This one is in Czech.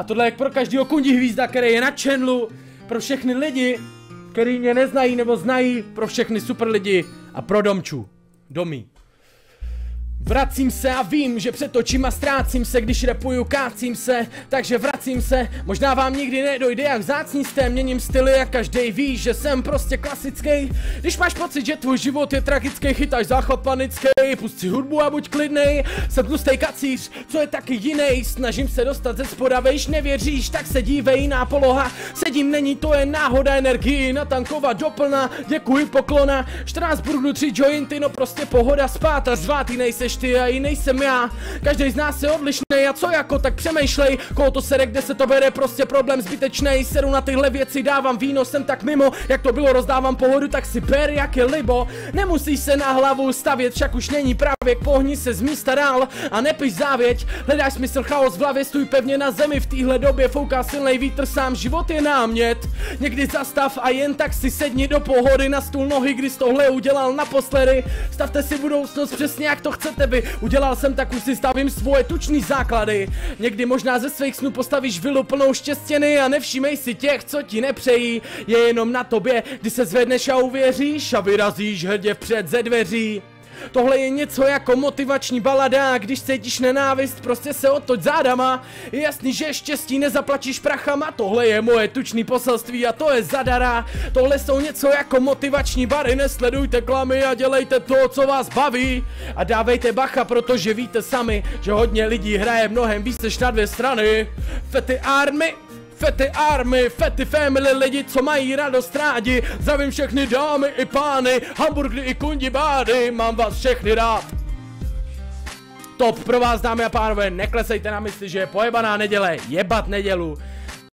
A tohle je pro každýho kundi hvízda, který je na channelu, pro všechny lidi, který mě neznají nebo znají, pro všechny super lidi a pro domčů. Domy. Vracím se a vím, že před očima ztrácím se, když rapuju, kácím se, takže vracím se, možná vám nikdy nedojde, jak vzácní jste, měním styly a každej ví, že jsem prostě klasický. Když máš pocit, že tvůj život je tragický, chytáš záchvat panický, pust si hudbu a buď klidnej, jsem tlustej kacíř, co je taky jiný, snažím se dostat ze spoda, vejš nevěříš, tak se dívej, jiná poloha, sedím, není to jen náhoda, energii natankovat doplna, děkuji poklona, 14 burgů, 3 jointy, no prostě pohoda spát a řvát, nejseš ty a jiný jsem já. Každý z nás je odlišnej a co jako, tak přemýšlej, koho to sere, kde se to bere, prostě problém zbytečnej. Seru na tyhle věci, dávám víno, jsem tak mimo, jak to bylo, rozdávám pohodu, tak si ber jak je libo. Nemusíš se na hlavu stavět, však už není pravěk, pohni se z místa dál a nepiš závěť. Hledáš smysl, chaos v hlavě, stůj pevně na zemi, v téhle době fouká silnej vítr, sám život je námět. Někdy zastav a jen tak si sedni do pohody, na stůl nohy, kdy jsi tohle udělal naposledy. Stavte si budoucnost přesně jak to chcete vy. Udělal jsem, tak už si stavím svoje tučný základy. Někdy možná ze svých snů postavíš vilu plnou štěstěny a nevšímej si těch, co ti nepřejí. Je jenom na tobě, kdy se zvedneš a uvěříš a vyrazíš hrdě vpřed ze dveří. Tohle je něco jako motivační balada, když cítíš nenávist, prostě se otoč zádama. Je jasný, že štěstí nezaplatíš prachama, tohle je moje tučný poselství a to je zadara. Tohle jsou něco jako motivační bary, nesledujte klamy a dělejte to, co vás baví. A dávejte bacha, protože víte sami, že hodně lidí hraje mnohem víc než na dvě strany. Fety army, fety family, lidi, co mají radost rádi. Zdravím všechny dámy i pány, hamburgery i kundi bády, mám vás všechny rád. Top pro vás, dámy a pánové, neklesejte na mysli, že je pojebaná neděle, jebat nedělu.